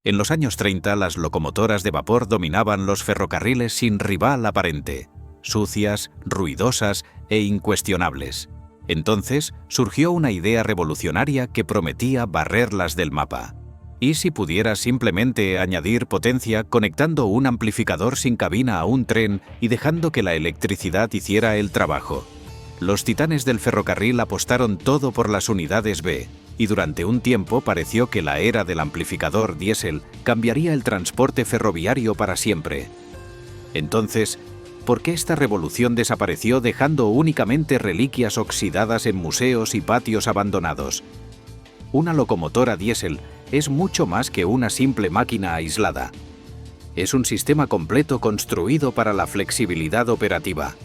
En los años 30 las locomotoras de vapor dominaban los ferrocarriles sin rival aparente, sucias, ruidosas e incuestionables. Entonces surgió una idea revolucionaria que prometía barrerlas del mapa. ¿Y si pudiera simplemente añadir potencia conectando un amplificador sin cabina a un tren y dejando que la electricidad hiciera el trabajo? Los titanes del ferrocarril apostaron todo por las unidades B, y durante un tiempo pareció que la era del amplificador diésel cambiaría el transporte ferroviario para siempre. Entonces, ¿por qué esta revolución desapareció dejando únicamente reliquias oxidadas en museos y patios abandonados? Una locomotora diésel es mucho más que una simple máquina aislada. Es un sistema completo construido para la flexibilidad operativa.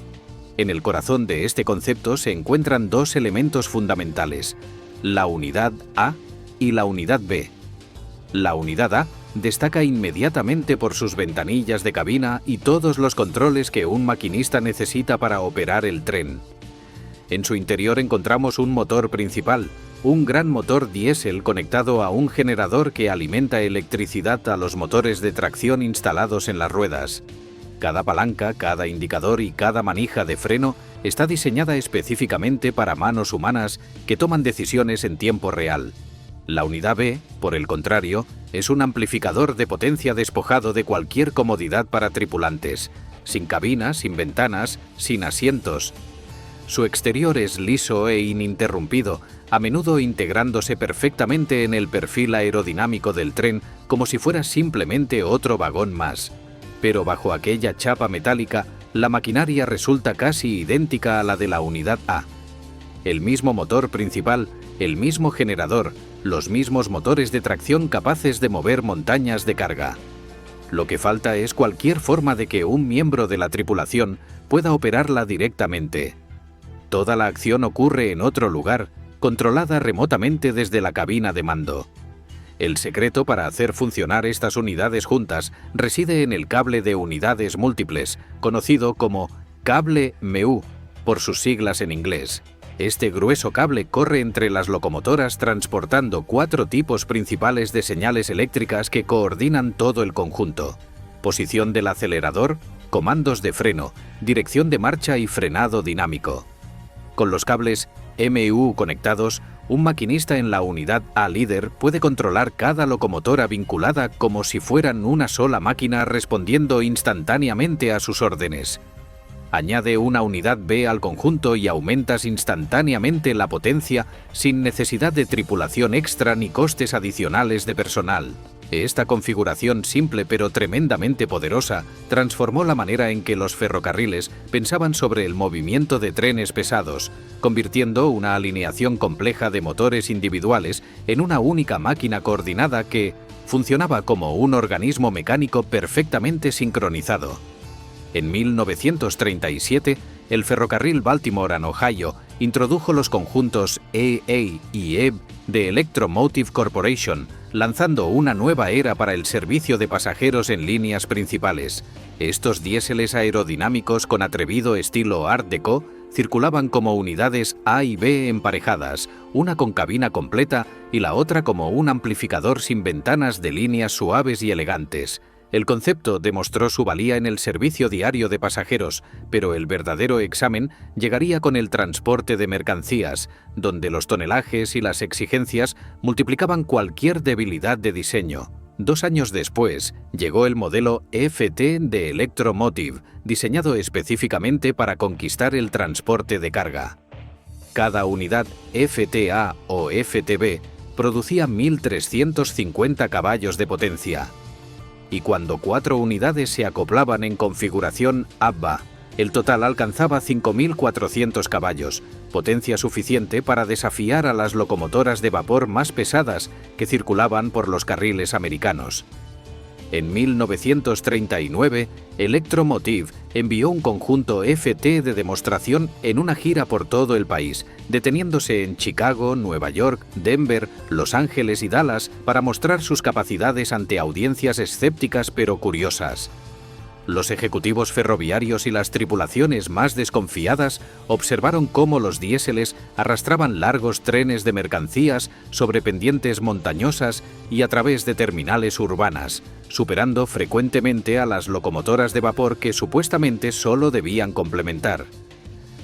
En el corazón de este concepto se encuentran dos elementos fundamentales: la unidad A y la unidad B. La unidad A destaca inmediatamente por sus ventanillas de cabina y todos los controles que un maquinista necesita para operar el tren. En su interior encontramos un motor principal, un gran motor diésel conectado a un generador que alimenta electricidad a los motores de tracción instalados en las ruedas. Cada palanca, cada indicador y cada manija de freno está diseñada específicamente para manos humanas que toman decisiones en tiempo real. La unidad B, por el contrario, es un amplificador de potencia despojado de cualquier comodidad para tripulantes, sin cabina, sin ventanas, sin asientos. Su exterior es liso e ininterrumpido, a menudo integrándose perfectamente en el perfil aerodinámico del tren como si fuera simplemente otro vagón más. Pero bajo aquella chapa metálica, la maquinaria resulta casi idéntica a la de la unidad A. El mismo motor principal, el mismo generador, los mismos motores de tracción capaces de mover montañas de carga. Lo que falta es cualquier forma de que un miembro de la tripulación pueda operarla directamente. Toda la acción ocurre en otro lugar, controlada remotamente desde la cabina de mando. El secreto para hacer funcionar estas unidades juntas reside en el cable de unidades múltiples, conocido como cable MEU, por sus siglas en inglés. Este grueso cable corre entre las locomotoras transportando 4 tipos principales de señales eléctricas que coordinan todo el conjunto: posición del acelerador, comandos de freno, dirección de marcha y frenado dinámico. Con los cables MEU conectados, un maquinista en la unidad A líder puede controlar cada locomotora vinculada como si fueran una sola máquina respondiendo instantáneamente a sus órdenes. Añade una unidad B al conjunto y aumentas instantáneamente la potencia sin necesidad de tripulación extra ni costes adicionales de personal. Esta configuración simple pero tremendamente poderosa transformó la manera en que los ferrocarriles pensaban sobre el movimiento de trenes pesados, convirtiendo una alineación compleja de motores individuales en una única máquina coordinada que funcionaba como un organismo mecánico perfectamente sincronizado. En 1937, el ferrocarril Baltimore and Ohio introdujo los conjuntos EA y EB de Electromotive Corporation, lanzando una nueva era para el servicio de pasajeros en líneas principales. Estos diéseles aerodinámicos con atrevido estilo Art Deco circulaban como unidades A y B emparejadas, una con cabina completa y la otra como un amplificador sin ventanas de líneas suaves y elegantes. El concepto demostró su valía en el servicio diario de pasajeros, pero el verdadero examen llegaría con el transporte de mercancías, donde los tonelajes y las exigencias multiplicaban cualquier debilidad de diseño. 2 años después, llegó el modelo FT de Electromotive, diseñado específicamente para conquistar el transporte de carga. Cada unidad FTA o FTB producía 1.350 caballos de potencia. Y cuando 4 unidades se acoplaban en configuración ABBA, el total alcanzaba 5.400 caballos, potencia suficiente para desafiar a las locomotoras de vapor más pesadas que circulaban por los carriles americanos. En 1939, Electromotive envió un conjunto FT de demostración en una gira por todo el país, deteniéndose en Chicago, Nueva York, Denver, Los Ángeles y Dallas para mostrar sus capacidades ante audiencias escépticas pero curiosas. Los ejecutivos ferroviarios y las tripulaciones más desconfiadas observaron cómo los diéseles arrastraban largos trenes de mercancías sobre pendientes montañosas y a través de terminales urbanas, superando frecuentemente a las locomotoras de vapor que supuestamente solo debían complementar.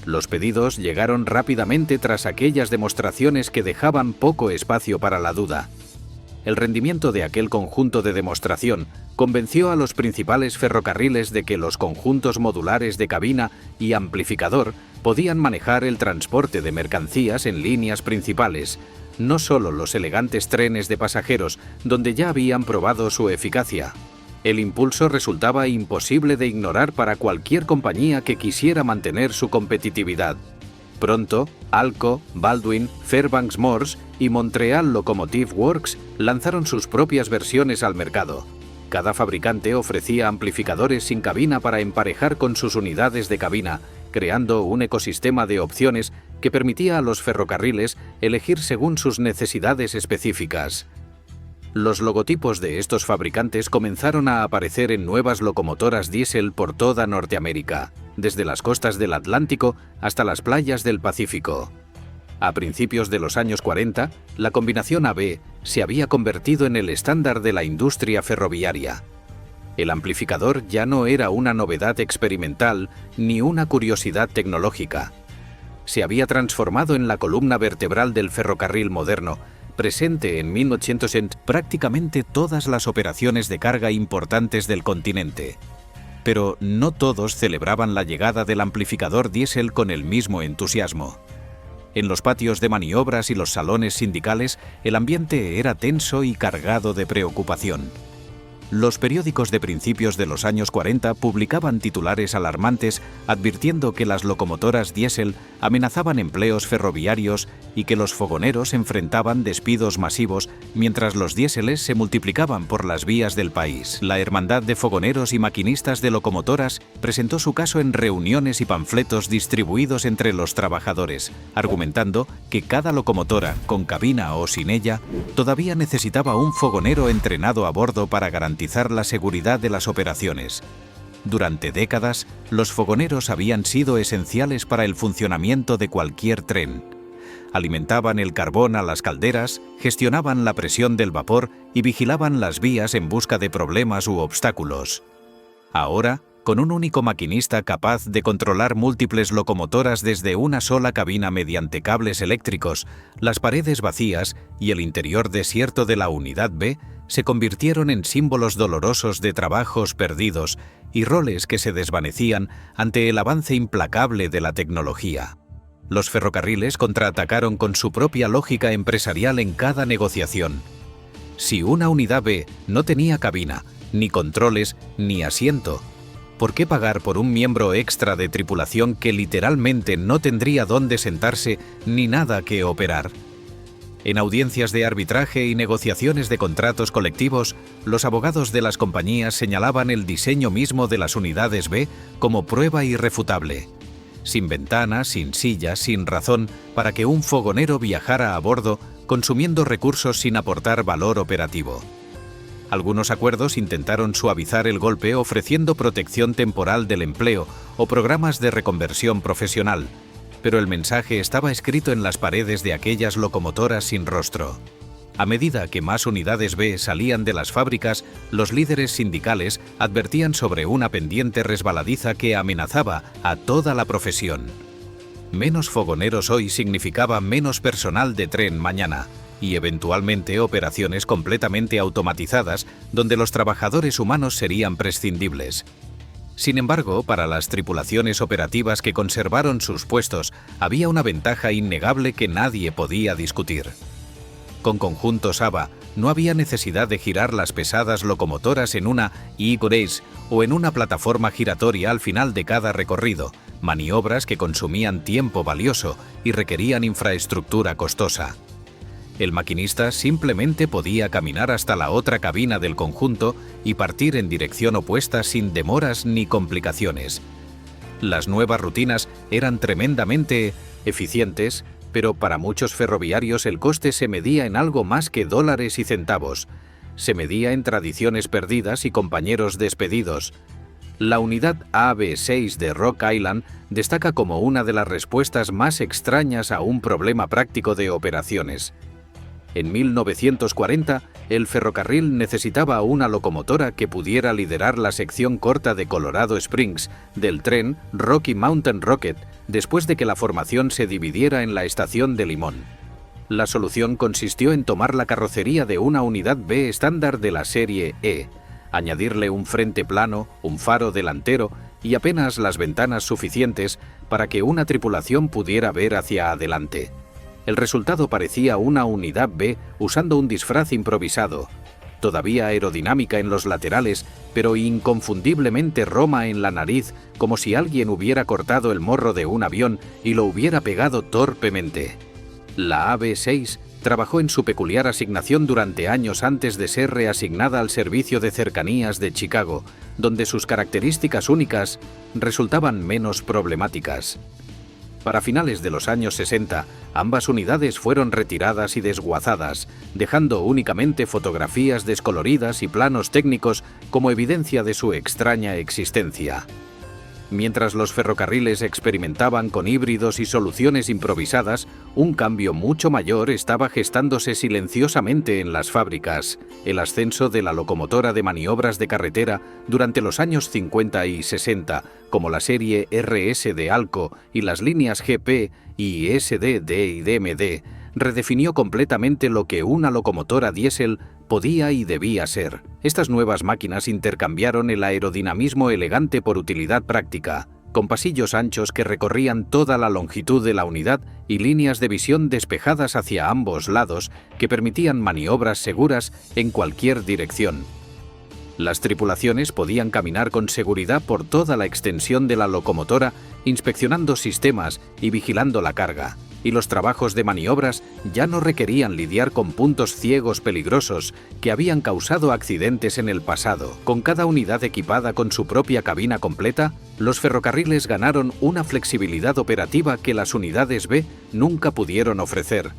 Los pedidos llegaron rápidamente tras aquellas demostraciones que dejaban poco espacio para la duda. El rendimiento de aquel conjunto de demostración convenció a los principales ferrocarriles de que los conjuntos modulares de cabina y amplificador podían manejar el transporte de mercancías en líneas principales, no solo los elegantes trenes de pasajeros, donde ya habían probado su eficacia. El impulso resultaba imposible de ignorar para cualquier compañía que quisiera mantener su competitividad. Pronto, Alco, Baldwin, Fairbanks Morse y Montreal Locomotive Works lanzaron sus propias versiones al mercado. Cada fabricante ofrecía amplificadores sin cabina para emparejar con sus unidades de cabina, creando un ecosistema de opciones que permitía a los ferrocarriles elegir según sus necesidades específicas. Los logotipos de estos fabricantes comenzaron a aparecer en nuevas locomotoras diésel por toda Norteamérica, desde las costas del Atlántico hasta las playas del Pacífico. A principios de los años 40, la combinación AB se había convertido en el estándar de la industria ferroviaria. El amplificador ya no era una novedad experimental ni una curiosidad tecnológica. Se había transformado en la columna vertebral del ferrocarril moderno, presente en 1800 en prácticamente todas las operaciones de carga importantes del continente. Pero no todos celebraban la llegada del amplificador diésel con el mismo entusiasmo. En los patios de maniobras y los salones sindicales, el ambiente era tenso y cargado de preocupación. Los periódicos de principios de los años 40 publicaban titulares alarmantes advirtiendo que las locomotoras diésel amenazaban empleos ferroviarios y que los fogoneros enfrentaban despidos masivos mientras los diéseles se multiplicaban por las vías del país. La Hermandad de Fogoneros y Maquinistas de Locomotoras presentó su caso en reuniones y panfletos distribuidos entre los trabajadores, argumentando que cada locomotora, con cabina o sin ella, todavía necesitaba un fogonero entrenado a bordo para garantizar la seguridad de las operaciones. Durante décadas, los fogoneros habían sido esenciales para el funcionamiento de cualquier tren. Alimentaban el carbón a las calderas, gestionaban la presión del vapor y vigilaban las vías en busca de problemas u obstáculos. Ahora, con un único maquinista capaz de controlar múltiples locomotoras desde una sola cabina mediante cables eléctricos, las paredes vacías y el interior desierto de la unidad B se convirtieron en símbolos dolorosos de trabajos perdidos y roles que se desvanecían ante el avance implacable de la tecnología. Los ferrocarriles contraatacaron con su propia lógica empresarial en cada negociación. Si una unidad B no tenía cabina, ni controles, ni asiento, ¿por qué pagar por un miembro extra de tripulación que literalmente no tendría dónde sentarse ni nada que operar? En audiencias de arbitraje y negociaciones de contratos colectivos, los abogados de las compañías señalaban el diseño mismo de las unidades B como prueba irrefutable. Sin ventanas, sin sillas, sin razón para que un fogonero viajara a bordo, consumiendo recursos sin aportar valor operativo. Algunos acuerdos intentaron suavizar el golpe ofreciendo protección temporal del empleo o programas de reconversión profesional, pero el mensaje estaba escrito en las paredes de aquellas locomotoras sin rostro. A medida que más unidades B salían de las fábricas, los líderes sindicales advertían sobre una pendiente resbaladiza que amenazaba a toda la profesión. Menos fogoneros hoy significaba menos personal de tren mañana, y eventualmente operaciones completamente automatizadas donde los trabajadores humanos serían prescindibles. Sin embargo, para las tripulaciones operativas que conservaron sus puestos, había una ventaja innegable que nadie podía discutir. Con conjuntos ABA, no había necesidad de girar las pesadas locomotoras en una E-Grace o en una plataforma giratoria al final de cada recorrido, maniobras que consumían tiempo valioso y requerían infraestructura costosa. El maquinista simplemente podía caminar hasta la otra cabina del conjunto y partir en dirección opuesta sin demoras ni complicaciones. Las nuevas rutinas eran tremendamente eficientes, pero para muchos ferroviarios el coste se medía en algo más que dólares y centavos. Se medía en tradiciones perdidas y compañeros despedidos. La unidad AB6 de Rock Island destaca como una de las respuestas más extrañas a un problema práctico de operaciones. En 1940, el ferrocarril necesitaba una locomotora que pudiera liderar la sección corta de Colorado Springs del tren Rocky Mountain Rocket después de que la formación se dividiera en la estación de Limón. La solución consistió en tomar la carrocería de una unidad B estándar de la serie E, añadirle un frente plano, un faro delantero y apenas las ventanas suficientes para que una tripulación pudiera ver hacia adelante. El resultado parecía una unidad B usando un disfraz improvisado, todavía aerodinámica en los laterales, pero inconfundiblemente roma en la nariz, como si alguien hubiera cortado el morro de un avión y lo hubiera pegado torpemente. La AB6 trabajó en su peculiar asignación durante años antes de ser reasignada al Servicio de Cercanías de Chicago, donde sus características únicas resultaban menos problemáticas. Para finales de los años 60, ambas unidades fueron retiradas y desguazadas, dejando únicamente fotografías descoloridas y planos técnicos como evidencia de su extraña existencia. Mientras los ferrocarriles experimentaban con híbridos y soluciones improvisadas, un cambio mucho mayor estaba gestándose silenciosamente en las fábricas: el ascenso de la locomotora de maniobras de carretera durante los años 50 y 60, como la serie RS de Alco y las líneas GP y SD de DMD, redefinió completamente lo que una locomotora diésel podía y debía ser. Estas nuevas máquinas intercambiaron el aerodinamismo elegante por utilidad práctica, con pasillos anchos que recorrían toda la longitud de la unidad y líneas de visión despejadas hacia ambos lados que permitían maniobras seguras en cualquier dirección. Las tripulaciones podían caminar con seguridad por toda la extensión de la locomotora, inspeccionando sistemas y vigilando la carga, y los trabajos de maniobras ya no requerían lidiar con puntos ciegos peligrosos que habían causado accidentes en el pasado. Con cada unidad equipada con su propia cabina completa, los ferrocarriles ganaron una flexibilidad operativa que las unidades B nunca pudieron ofrecer.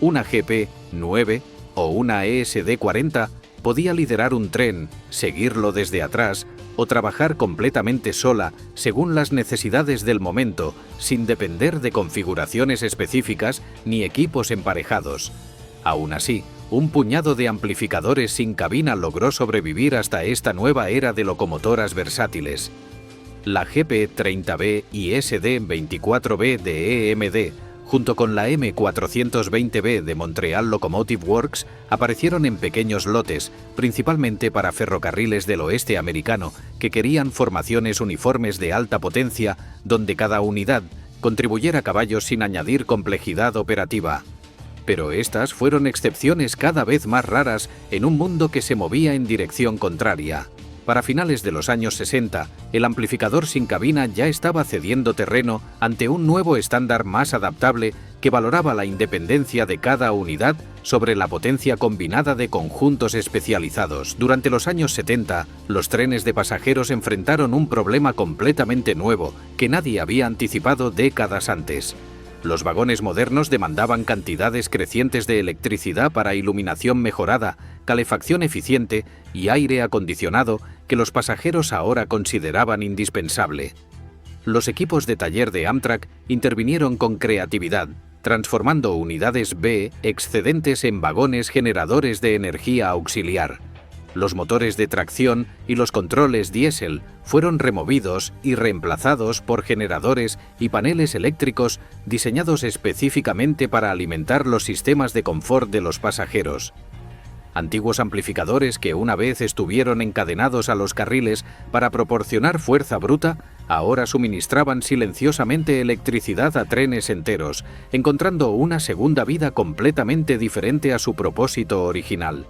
Una GP9 o una ESD-40 podía liderar un tren, seguirlo desde atrás o trabajar completamente sola según las necesidades del momento, sin depender de configuraciones específicas ni equipos emparejados. Aún así, un puñado de amplificadores sin cabina logró sobrevivir hasta esta nueva era de locomotoras versátiles. La GP30B y SD24B de EMD, junto con la M420B de Montreal Locomotive Works, aparecieron en pequeños lotes, principalmente para ferrocarriles del oeste americano, que querían formaciones uniformes de alta potencia, donde cada unidad contribuyera caballos sin añadir complejidad operativa. Pero estas fueron excepciones cada vez más raras en un mundo que se movía en dirección contraria. Para finales de los años 60, el amplificador sin cabina ya estaba cediendo terreno ante un nuevo estándar más adaptable que valoraba la independencia de cada unidad sobre la potencia combinada de conjuntos especializados. Durante los años 70, los trenes de pasajeros enfrentaron un problema completamente nuevo que nadie había anticipado décadas antes. Los vagones modernos demandaban cantidades crecientes de electricidad para iluminación mejorada, calefacción eficiente y aire acondicionado que los pasajeros ahora consideraban indispensable. Los equipos de taller de Amtrak intervinieron con creatividad, transformando unidades B excedentes en vagones generadores de energía auxiliar. Los motores de tracción y los controles diésel fueron removidos y reemplazados por generadores y paneles eléctricos diseñados específicamente para alimentar los sistemas de confort de los pasajeros. Antiguos amplificadores que una vez estuvieron encadenados a los carriles para proporcionar fuerza bruta, ahora suministraban silenciosamente electricidad a trenes enteros, encontrando una segunda vida completamente diferente a su propósito original.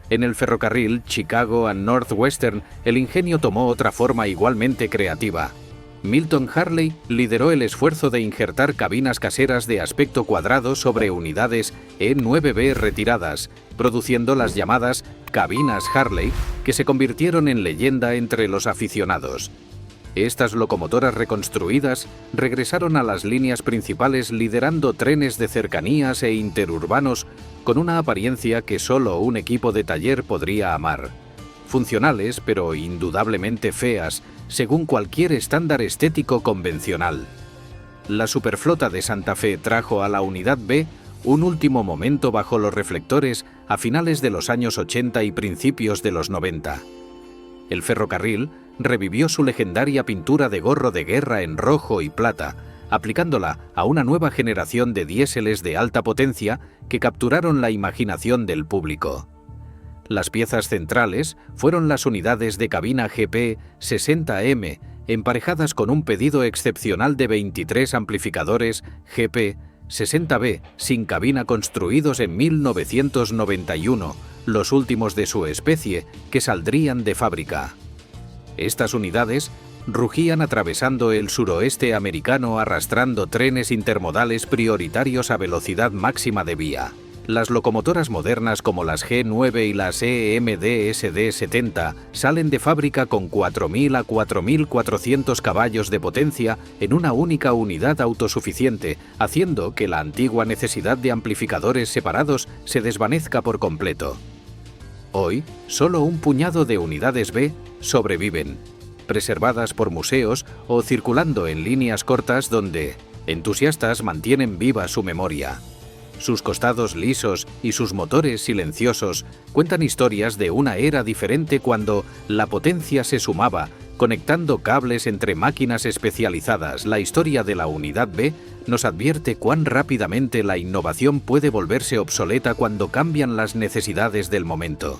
En el ferrocarril Chicago and Northwestern, el ingenio tomó otra forma igualmente creativa. Milton Harley lideró el esfuerzo de injertar cabinas caseras de aspecto cuadrado sobre unidades E9B retiradas, produciendo las llamadas cabinas Harley, que se convirtieron en leyenda entre los aficionados. Estas locomotoras reconstruidas regresaron a las líneas principales liderando trenes de cercanías e interurbanos con una apariencia que solo un equipo de taller podría amar. funcionales pero indudablemente feas, según cualquier estándar estético convencional. La superflota de Santa Fe trajo a la Unidad B un último momento bajo los reflectores a finales de los años 80 y principios de los 90. El ferrocarril revivió su legendaria pintura de gorro de guerra en rojo y plata, aplicándola a una nueva generación de diéseles de alta potencia que capturaron la imaginación del público. Las piezas centrales fueron las unidades de cabina GP 60M, emparejadas con un pedido excepcional de 23 amplificadores GP 60B sin cabina construidos en 1991, los últimos de su especie, que saldrían de fábrica. Estas unidades rugían atravesando el suroeste americano arrastrando trenes intermodales prioritarios a velocidad máxima de vía. Las locomotoras modernas como las G9 y las EMD SD70 salen de fábrica con 4.000 a 4.400 caballos de potencia en una única unidad autosuficiente, haciendo que la antigua necesidad de amplificadores separados se desvanezca por completo. Hoy, solo un puñado de unidades B sobreviven, preservadas por museos o circulando en líneas cortas donde entusiastas mantienen viva su memoria. Sus costados lisos y sus motores silenciosos cuentan historias de una era diferente cuando la potencia se sumaba, conectando cables entre máquinas especializadas. La historia de la Unidad B nos advierte cuán rápidamente la innovación puede volverse obsoleta cuando cambian las necesidades del momento.